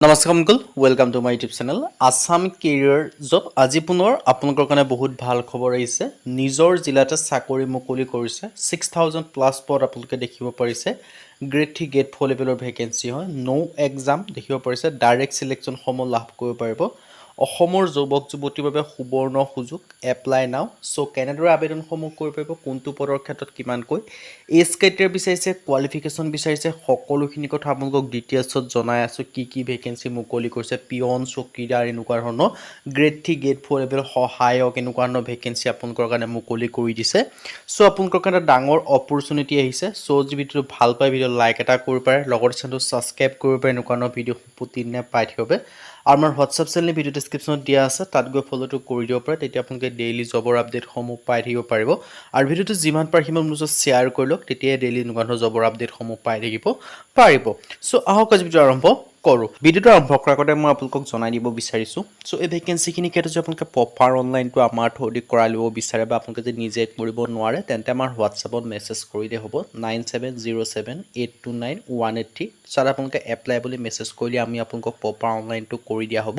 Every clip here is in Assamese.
নমস্কাৰ Mukul welcome to my YouTube channel Assam career job আজি পুনৰ আপোনালোকৰ কাৰণে বহুত ভাল খবৰ আহিছে নিজৰ জিলাতে চাকৰি মুকলি কৰিছে 6000 প্লাছ পদ আপোনালোকে দেখিব পাৰিছে গ্ৰেড 3 গ্ৰেড 4 লেভেলৰ ভেকেন্সি হয় নো এক্সাম দেখিব পাৰিছে ডাইৰেক্ট সিলেকশ্যন সমূহ লাভ কৰিব পাৰিব অসমৰ যুৱক যুৱতীৰ বাবে সুবৰ্ণ সুযোগ এপ্লাই নাও সো কেনেদৰে আবেদনসমূহ কৰিব পাৰিব কোনটো পদৰ ক্ষেত্ৰত কিমানকৈ এজ ক্ৰাইটেৰিয়া বিচাৰিছে কোৱালিফিকেশ্যন বিচাৰিছে সকলোখিনি কথা আপোনালোকক ডিটেইলছত জনাই আছোঁ কি ভেকেন্সি মুকলি কৰিছে পিয়ন চকীদাৰ এনেকুৱা ধৰণৰ গ্ৰেড 3 গ্ৰেড 4 লেভেল সহায়ক এনেকুৱা ধৰণৰ ভেকেন্সি আপোনালোকৰ কাৰণে মুকলি কৰি দিছে সো আপোনালোকৰ কাৰণে ডাঙৰ অপৰচুনিটি আহিছে সো যদি ভিডিঅ'টো ভাল পায় ভিডিঅ' লাইক এটা কৰিব পাৰে লগতে চেনেলটো ছাবস্ক্ৰাইব কৰিব পাৰে এনেকুৱা ধৰণৰ ভিডিঅ' প্ৰতিদিনে পাই থাকিব আৰু আমাৰ হোৱাটছআপ চেনেল ভিডিঅ' ডেছক্ৰিপশ্যনত দিয়া আছে তাত গৈ ফ'ল'টো কৰি দিব পাৰে তেতিয়া আপোনালোকে ডেইলি জবৰ আপডেটসমূহ পাই থাকিব পাৰিব আৰু ভিডিঅ'টো যিমান পাৰে সিমান মোৰ ওচৰত শ্বেয়াৰ কৰি লওক তেতিয়াই ডেইলি এনেকুৱা ধৰণৰ জবৰ আপডেটসমূহ পাই থাকিব পাৰিব সো আহক আজি ভিডিঅ' আৰম্ভ কৰোঁ ভিডিঅ'টো আৰম্ভ কৰাৰ আগতে মই আপোনালোকক জনাই দিব বিচাৰিছোঁ সো এই ভেকেন্সিখিনি ক্ষেত্ৰত যদি আপোনালোকে প্ৰপাৰ অনলাইনটো আমাৰ থ্ৰুদি কৰাই ল'ব বিচাৰে বা আপোনালোকে যদি নিজে কৰিব নোৱাৰে তেন্তে আমাৰ হোৱাটছআপত মেছেজ কৰিলে হ'ব 9707829183 তাত আপোনালোকে এপ্লাই বুলি মেছেজ কৰিলে আমি আপোনালোকক প্ৰপাৰ অনলাইনটো কৰি দিয়া হ'ব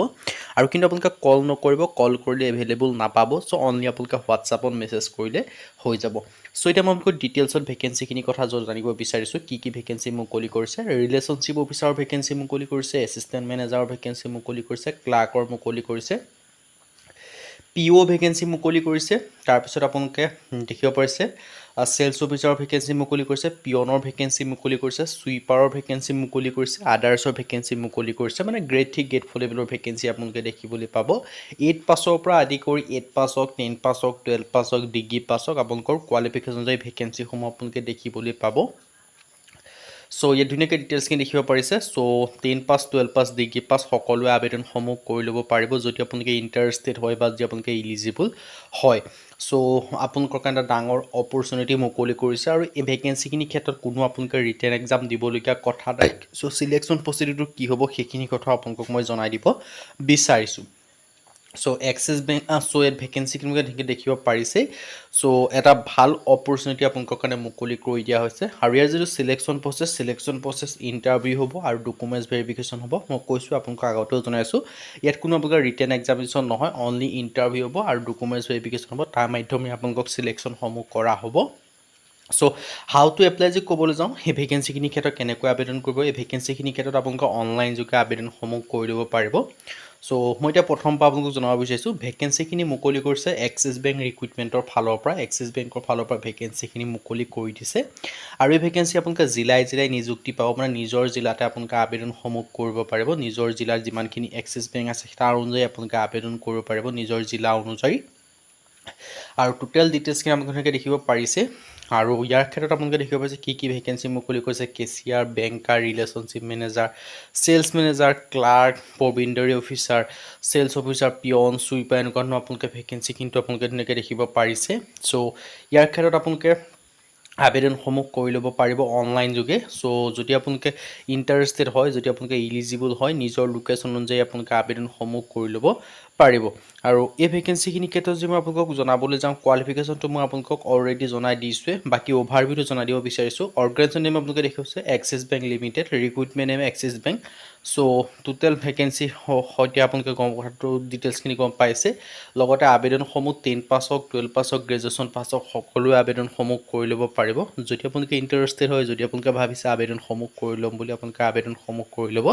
আৰু কিন্তু আপোনালোকে কল নকৰিব কল কৰিলে এভেইলেবল নাপাব সো অনলি আপোনালোকে হোৱাটছআপত মেছেজ কৰিলে হৈ যাব সো এতিয়া মই আপোনালোকক ডিটেইলছত ভেকেন্সিখিনি কথা জানিব বিচাৰিছোঁ কি ভেকেন্সি মুকলি কৰিছে ৰিলেশ্যনশ্বিপ অফিচাৰৰ ভেকেন্সি মুকলি কৰিছে এছিষ্টেণ্ট মেনেজাৰৰ ভেকেন্সি মুকলি কৰিছে ক্লাৰ্কৰ মুকলি কৰিছে পিঅ' ভেকেন্সি মুকলি কৰিছে তাৰপিছত আপোনালোকে দেখিব পাৰিছে সেলছ অফিচাৰৰ ভেকেন্সি মুকলি কৰিছে পিয়নৰ ভেকেন্সি মুকলি কৰিছে সুইপাৰৰ ভেকেন্সি মুকলি কৰিছে আদাৰ্ছৰ ভেকেন্সি মুকলি কৰিছে মানে গ্ৰেড 3 গ্ৰেড 4 লেভেলৰ ভেকেন্সি আপোনালোকে দেখিবলৈ পাব 8 পাছৰ পৰা আদি কৰি 8 পাছ হওক 10 পাছ হওক 12 পাছ হওক ডিগ্ৰী পাছ হওক আপোনালোকৰ কোৱালিফিকেশ্যন অনুযায়ী ভেকেন্সিসমূহ আপোনালোকে দেখিবলৈ পাব সো ইয়াত ধুনীয়াকৈ ডিটেইলছখিনি দেখিব পাৰিছে সো 10 পাছ 12 পাছ ডিগ্ৰী পাছ সকলোৱে আবেদনসমূহ কৰি ল'ব পাৰিব যদি আপোনালোকে ইণ্টাৰেষ্টেড হয় বা যদি আপোনালোকে ইলিজিবল হয় সো আপোনালোকৰ কাৰণে ডাঙৰ অপৰচুনিটি মুকলি কৰিছে আৰু এই ভেকেন্সিখিনিৰ ক্ষেত্ৰত কোনো আপোনালোকে ৰিটেন এক্সাম দিবলগীয়া কথা নাই সো চিলেকশ্যন প্ৰচিডিউৰটো কি হ'ব সেইখিনি কথা আপোনালোকক মই জনাই দিব বিচাৰিছোঁ সো এক্সিছ বেংক সো ইয়াত ভেকেন্সিখিনি দেখিব পাৰিছে সো এটা ভাল অপৰচুনিটি আপোনালোকৰ কাৰণে মুকলি কৰি দিয়া হৈছে আৰু ইয়াৰ যিটো চিলেকশ্যন প্ৰচেছ ইণ্টাৰভিউ হ'ব আৰু ডকুমেণ্টছ ভেৰিফিকেশ্যন হ'ব মই কৈছোঁ আপোনালোকক আগতেও জনাইছোঁ ইয়াত কোনো আপোনালোকৰ ৰিটেন এক্সামিনেশ্যন নহয় অনলি ইণ্টাৰভিউ হ'ব আৰু ডকুমেণ্টছ ভেৰিফিকেশ্যন হ'ব তাৰ মাধ্যমে আপোনালোকক চিলেকশ্যনসমূহ কৰা হ'ব সো হাউ টু এপ্লাই যে ক'বলৈ যাওঁ সেই ভেকেন্সিখিনিৰ ক্ষেত্ৰত কেনেকৈ আবেদন কৰিব এই ভেকেন্সিখিনিৰ ক্ষেত্ৰত আপোনালোকে অনলাইন যোগে আবেদনসমূহ কৰি ল'ব পাৰিব সো মই এতিয়া প্ৰথম পৰা আপোনালোকক জনাব বিচাৰিছোঁ ভেকেন্সিখিনি মুকলি কৰিছে এক্সিছ বেংক ৰিক্ৰুইটমেণ্টৰ ফালৰ পৰা এক্সিছ বেংকৰ ফালৰ পৰা ভেকেন্সিখিনি মুকলি কৰি দিছে আৰু এই ভেকেন্সি আপোনালোকে জিলাই নিযুক্তি পাব মানে নিজৰ জিলাতে আপোনালোকে আবেদনসমূহ কৰিব পাৰিব নিজৰ জিলাৰ যিমানখিনি এক্সিছ বেংক আছে তাৰ অনুযায়ী আপোনালোকে আবেদন কৰিব পাৰিব নিজৰ জিলা অনুযায়ী আৰু টোটেল ডিটেইলছখিনি আপোনালোকে দেখিব পাৰিছে আৰু ইয়াৰ ক্ষেত্ৰত আপোনালোকে দেখিব পাৰিছে কি ভেকেন্সি মুকলি কৰিছে cashier banker relationship manager sales manager clerk probationary officer sales officer peon sweeper এনেকুৱা ধৰণৰ আপোনালোকে ভেকেন্সি কিন্তু আপোনালোকে ধুনীয়াকৈ দেখিব পাৰিছে সো ইয়াৰ ক্ষেত্ৰত আপোনালোকে আবেদনসমূহ কৰি ল'ব পাৰিব অনলাইন যোগে সো যদি আপোনালোকে ইণ্টাৰেষ্টেড হয় যদি আপোনালোকে ইলিজিবল হয় নিজৰ লোকেশ্যন অনুযায়ী আপোনালোকে আবেদনসমূহ কৰি ল'ব পাৰিব আৰু এই ভেকেন্সিখিনিৰ ক্ষেত্ৰত যদি মই আপোনালোকক জনাবলৈ যাওঁ কোৱালিফিকেশ্যনটো মই আপোনালোকক অলৰেডি জনাই দিছোঁৱে বাকী অভাৰভিউটো জনাই দিব বিচাৰিছোঁ অৰ্গেনাইজেশ্যন নেম আপোনালোকে দেখিছে axis bank limited recruitment name axis bank so total vacancy সৈতে আপোনালোকে কথাটো ডিটেইলছখিনি গম পাইছে লগতে আবেদনসমূহ 10 পাছ হওক 12 পাছ হওক গ্ৰেজুৱেশ্যন পাছ হওক সকলোৱে আবেদনসমূহ কৰি ল'ব পাৰিব যদি আপোনালোকে ইণ্টাৰেষ্টেড হয় যদি আপোনালোকে ভাবিছে আবেদনসমূহ কৰি ল'ম বুলি আপোনালোকে আবেদনসমূহ কৰি ল'ব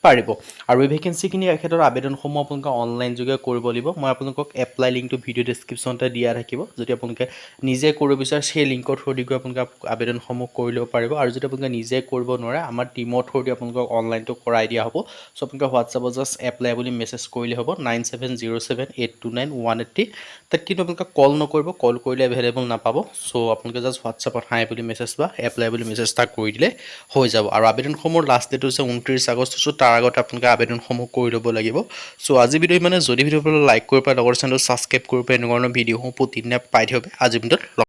পাৰিব আৰু এই ভেকেন্সিখিনি ক্ষেত্ৰত আবেদনসমূহ আপোনালোকে অনলাইন যোগে কৰিব লাগিব মই আপোনালোকক এপ্লাই লিংকটো ভিডিঅ' ডেছক্ৰিপশ্যনতে দিয়া থাকিব যদি আপোনালোকে নিজে কৰিব বিচাৰে সেই লিংকৰ থ্ৰুদি গৈ আপোনালোকে আবেদনসমূহ কৰি ল'ব পাৰিব আৰু যদি আপোনালোকে নিজে কৰিব নোৱাৰে আমাৰ টীমৰ থ্ৰুদি আপোনালোকক অনলাইনটো কৰাই দিয়া হ'ব সো আপোনালোকে হোৱাটছআপত জাষ্ট এপ্লাই বুলি মেছেজ কৰিলে হ'ব 9707829183 তাত কিন্তু আপোনালোকে কল নকৰিব কল কৰিলে এভেইলেবল নাপাব সো আপোনালোকে জাষ্ট হোৱাটছআপত হাই বুলি মেছেজ বা এপ্লাই বুলি মেছেজ এটা কৰি দিলে হৈ যাব আৰু আবেদনসমূহৰ লাষ্ট ডেট হৈছে 29 আগষ্ট সো তাৰ আগতে আপোনালোকে আবেদনসমূহ কৰি ল'ব লাগিব সো আজি ভিডিঅ' মানে যদি ভিডিঅ'টো লাইক কৰিব পাৰে লগৰ চেনেলটো ছাবস্ক্ৰাইব কৰিব পাৰে এনেকুৱা ধৰণৰ ভিডিঅ'সমূহ প্ৰতিদিনে পাই থাকিব আজি ভিডিঅ'ত